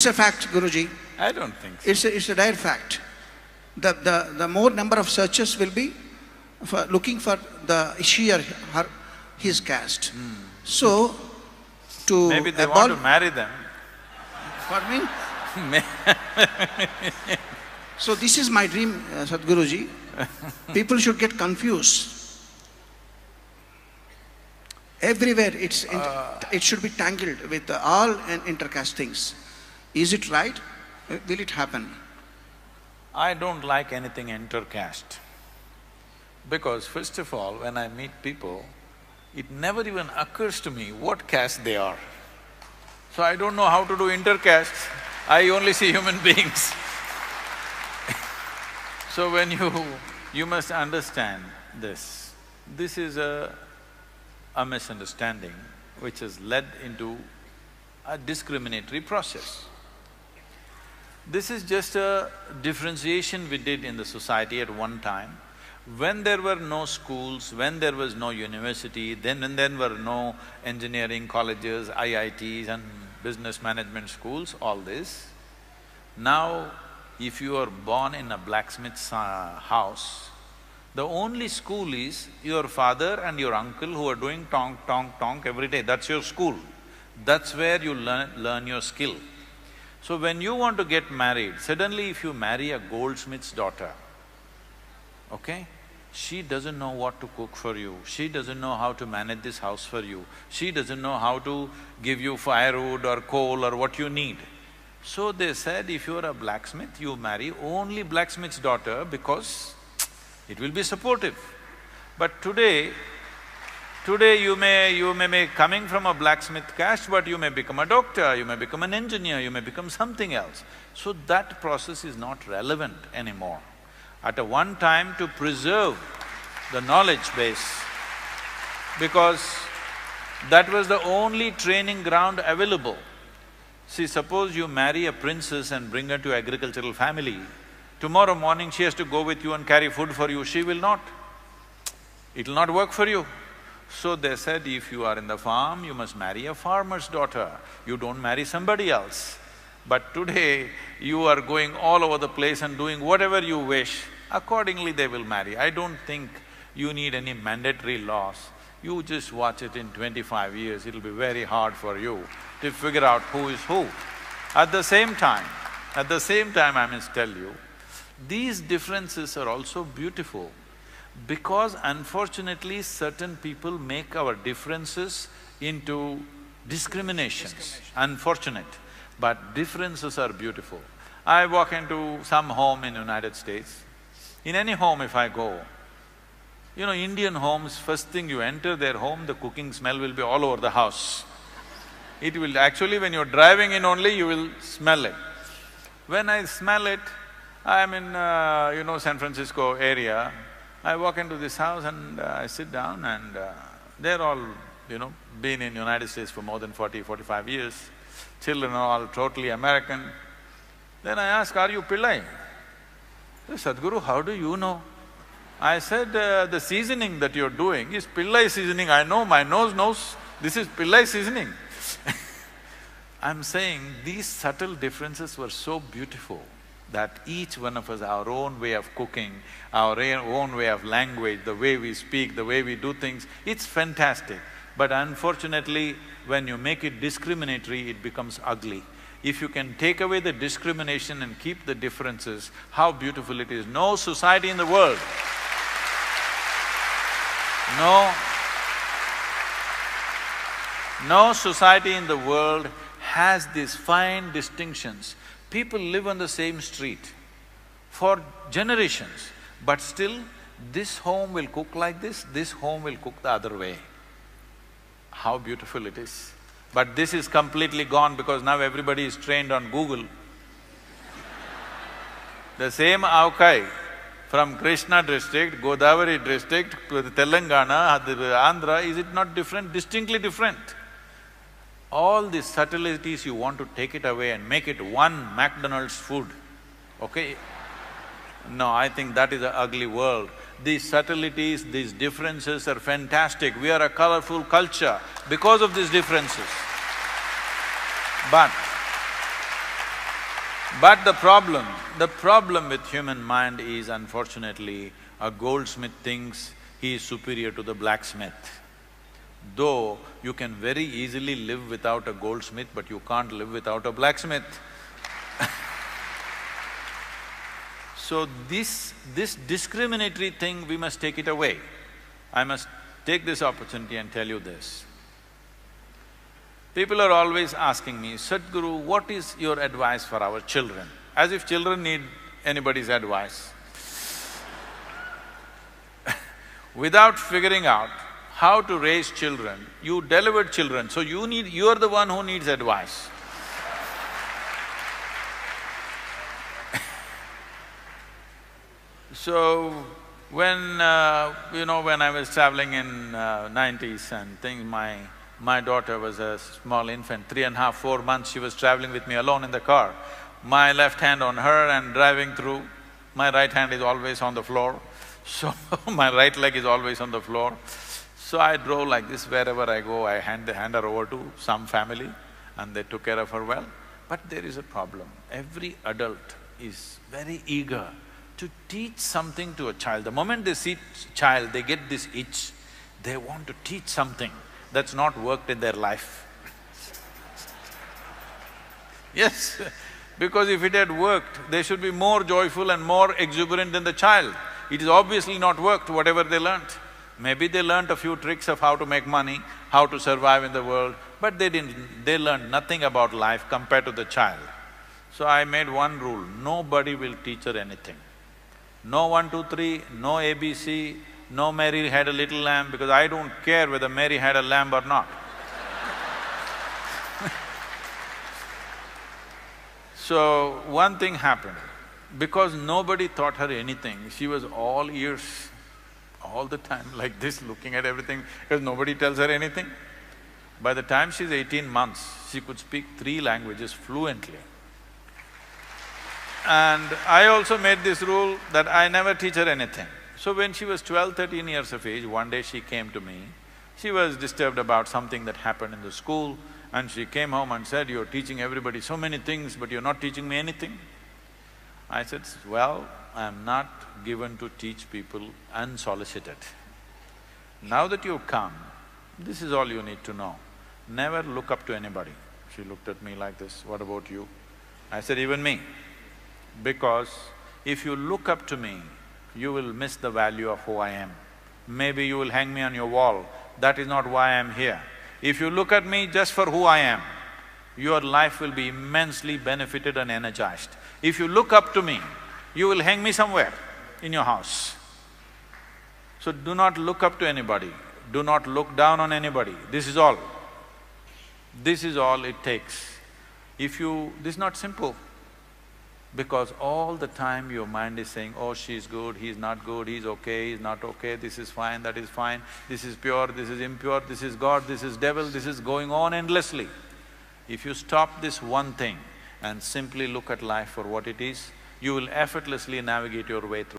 It's a fact, Guruji. I don't think so. It's a dire fact. The more number of searches will be for looking for she or his caste. So, to Maybe they want to marry them. Pardon me? So this is my dream, Sadhguruji. People should get confused. Everywhere it should be tangled with all intercaste things. Is it right? Will it happen? I don't like anything intercaste. Because first of all, when I meet people, it never even occurs to me what caste they are. So I don't know how to do intercaste, I only see human beings. So when you must understand this. This is a misunderstanding which has led into a discriminatory process. This is just a differentiation we did in the society at one time. When there were no schools, when there was no university, then when there were no engineering colleges, IITs and business management schools, all this. Now, if you are born in a blacksmith's house, the only school is your father and your uncle who are doing tonk, tonk, tonk every day, that's your school. That's where you learn your skill. So when you want to get married, suddenly if you marry a goldsmith's daughter, okay, she doesn't know what to cook for you, she doesn't know how to manage this house for you, she doesn't know how to give you firewood or coal or what you need. So they said, if you're a blacksmith, you marry only blacksmith's daughter because it will be supportive. But today you may be coming from a blacksmith caste, but you may become a doctor, you may become an engineer, you may become something else. So that process is not relevant anymore. At a one time to preserve the knowledge base, because that was the only training ground available. See, suppose you marry a princess and bring her to agricultural family, tomorrow morning she has to go with you and carry food for you, she will not. It'll not work for you. So they said, if you are in the farm, you must marry a farmer's daughter, you don't marry somebody else. But today, you are going all over the place and doing whatever you wish, accordingly they will marry. I don't think you need any mandatory laws. You just watch it in 25 years, it'll be very hard for you to figure out who is who. At the same time, I must tell you, these differences are also beautiful. Because unfortunately, certain people make our differences into discriminations. Unfortunate, but differences are beautiful. I walk into some home in United States. In any home if I go, you know, Indian homes, first thing you enter their home, the cooking smell will be all over the house. It will… actually when you're driving in only, you will smell it. When I smell it, I'm in, San Francisco area, I walk into this house and I sit down and they're all, been in United States for more than 40–45 years. Children are all totally American. Then I ask, are you Pillai? They say, Sadhguru, how do you know? I said, the seasoning that you're doing is Pillai seasoning, I know, my nose knows this is Pillai seasoning. I'm saying these subtle differences were so beautiful that each one of us, our own way of cooking, our own way of language, the way we speak, the way we do things, it's fantastic. But unfortunately, when you make it discriminatory, it becomes ugly. If you can take away the discrimination and keep the differences, how beautiful it is. No society in the world, no society in the world has these fine distinctions. People live on the same street for generations, but still this home will cook like this home will cook the other way. How beautiful it is. But this is completely gone because now everybody is trained on Google. The same avkai from Krishna district, Godavari district, Telangana, Andhra, is it not different? Distinctly different. All these subtleties you want to take it away and make it one McDonald's food, okay? No, I think that is an ugly world. These subtleties, these differences are fantastic. We are a colorful culture because of these differences. But But the problem with human mind is unfortunately, a goldsmith thinks he is superior to the blacksmith. Though you can very easily live without a goldsmith, but you can't live without a blacksmith. So this discriminatory thing, we must take it away. I must take this opportunity and tell you this. People are always asking me, Sadhguru, what is your advice for our children? As if children need anybody's advice. Without figuring out how to raise children, you delivered children, so you're the one who needs advice. So, when when I was traveling in 90s and things, my daughter was a small infant, 3.5, 4 months, she was traveling with me alone in the car. My left hand on her and driving through, my right hand is always on the floor, so my right leg is always on the floor. So I drove like this, wherever I go, I hand her over to some family and they took care of her well. But there is a problem. Every adult is very eager to teach something to a child. The moment they see child, they get this itch, they want to teach something that's not worked in their life. Yes, because if it had worked, they should be more joyful and more exuberant than the child. It is obviously not worked, whatever they learnt. Maybe they learnt a few tricks of how to make money, how to survive in the world, but they learned nothing about life compared to the child. So I made one rule, nobody will teach her anything. No 1, 2, 3, no ABC, no Mary had a little lamb, because I don't care whether Mary had a lamb or not. So, one thing happened, because nobody taught her anything, she was all ears, all the time like this, looking at everything, because nobody tells her anything. By the time she's 18 months, she could speak 3 languages fluently. And I also made this rule that I never teach her anything. So when she was 12, 13 years of age, one day she came to me. She was disturbed about something that happened in the school, and she came home and said, "You're teaching everybody so many things, but you're not teaching me anything." I said, "Well, I'm not given to teach people unsolicited. Now that you've come, this is all you need to know. Never look up to anybody." She looked at me like this, "What about you?" I said, "Even me. Because if you look up to me, you will miss the value of who I am. Maybe you will hang me on your wall, that is not why I am here. If you look at me just for who I am, your life will be immensely benefited and energized. If you look up to me, you will hang me somewhere in your house. So do not look up to anybody, do not look down on anybody, this is all. This is all it takes. This is not simple. Because all the time your mind is saying, oh, she's good, he's not good, he's okay, he's not okay, this is fine, that is fine, this is pure, this is impure, this is God, this is devil, this is going on endlessly. If you stop this one thing and simply look at life for what it is, you will effortlessly navigate your way through.